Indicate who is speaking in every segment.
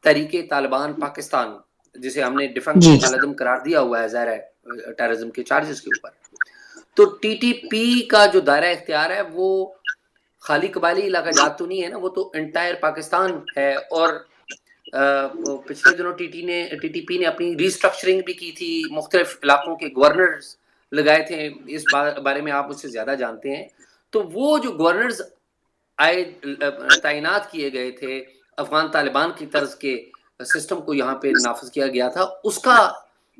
Speaker 1: تحریک طالبان پاکستان، جسے ہم نے ڈیفنکٹ
Speaker 2: جی
Speaker 1: مخالدم قرار دیا ہوا ہے ظاہر ہے ٹیررزم کے چارجز کے اوپر، تو ٹی ٹی پی کا جو دائرہ اختیار ہے وہ خالی قبائلی علاقہ جات تو نہیں ہے نا، وہ تو انٹائر پاکستان ہے. اور پچھلے دنوں ٹی ٹی پی نے اپنی ریسٹرکچرنگ بھی کی تھی، مختلف علاقوں کے گورنرز لگائے تھے. اس بارے میں آپ مجھ سے زیادہ جانتے ہیں. تو وہ جو گورنرز آئے تعینات کیے گئے تھے افغان طالبان کی طرز کے سسٹم کو یہاں پہ نافذ کیا گیا تھا، اس کا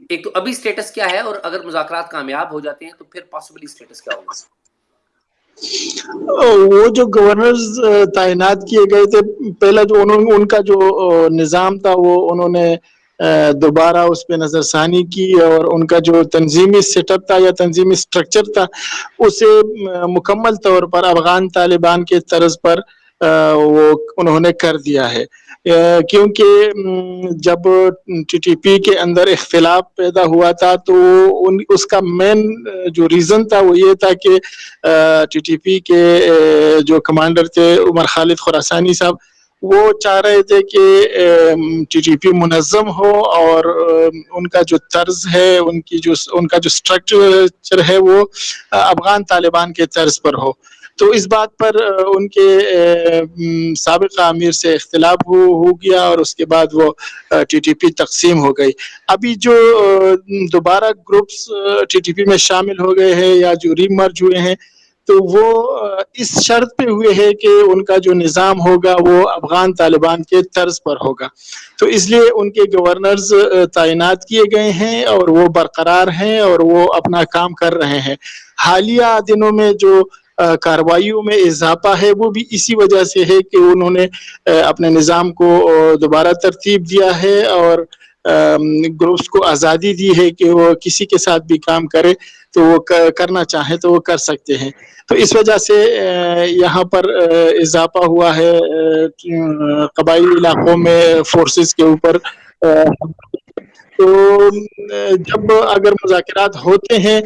Speaker 1: ایک تو ابھی سٹیٹس کیا ہے، اور اگر مذاکرات کامیاب ہو جاتے ہیں تو پھر پاسبلی سٹیٹس کیا ہوگا؟
Speaker 2: وہ جو گورنرز تعینات کیے گئے تھے، پہلا جو ان کا جو نظام تھا وہ انہوں نے دوبارہ اس پہ نظر ثانی کی، اور ان کا جو تنظیمی سیٹ اپ تھا یا تنظیمی سٹرکچر تھا اسے مکمل طور پر افغان طالبان کے طرز پر وہ انہوں نے کر دیا ہے. کیونکہ جب ٹی ٹی پی کے اندر اختلاف پیدا ہوا تھا تو اس کا مین جو ریزن تھا وہ یہ تھا کہ ٹی ٹی پی کے جو کمانڈر تھے عمر خالد خراسانی صاحب، وہ چاہ رہے تھے کہ ٹی ٹی پی منظم ہو اور ان کا جو طرز ہے، ان کا جو سٹرکچر ہے وہ افغان طالبان کے طرز پر ہو. تو اس بات پر ان کے سابقہ امیر سے اختلاف ہو گیا، اور اس کے بعد وہ ٹی ٹی پی تقسیم ہو گئی. ابھی جو دوبارہ گروپس ٹی ٹی پی میں شامل ہو گئے ہیں یا جو ری مرج ہوئے ہیں، تو وہ اس شرط پہ ہوئے ہیں کہ ان کا جو نظام ہوگا وہ افغان طالبان کے طرز پر ہوگا. تو اس لیے ان کے گورنرز تعینات کیے گئے ہیں اور وہ برقرار ہیں اور وہ اپنا کام کر رہے ہیں. حالیہ دنوں میں جو کارروائیوں میں اضافہ ہے وہ بھی اسی وجہ سے ہے کہ انہوں نے اپنے نظام کو دوبارہ ترتیب دیا ہے اور گروپس کو آزادی دی ہے کہ وہ کسی کے ساتھ بھی کام کرے تو وہ کرنا چاہیں تو وہ کر سکتے ہیں. تو اس وجہ سے یہاں پر اضافہ ہوا ہے قبائلی علاقوں میں فورسز کے اوپر. تو جب اگر مذاکرات ہوتے ہیں،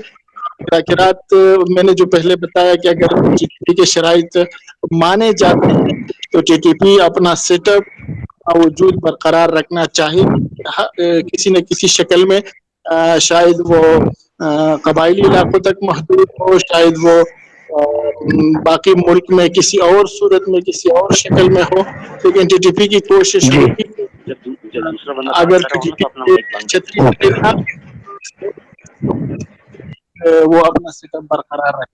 Speaker 2: مذاکرات میں نے جو پہلے بتایا کہ اگر ٹی ٹی پی کے شرائط مانے جاتے ہیں تو ٹی ٹی پی اپنا سیٹ اپ وجود برقرار رکھنا چاہیے کسی نہ کسی شکل میں. شاید وہ قبائلی علاقوں تک محدود ہو، شاید وہ باقی ملک میں کسی اور صورت میں کسی اور شکل میں ہو، لیکن ٹی ٹی پی کی کوشش
Speaker 3: جی
Speaker 2: ہوگی اگر ٹی ٹی پی کے چھتری تلے نہ وہ اپنا سیٹ اپ برقرار رکھے.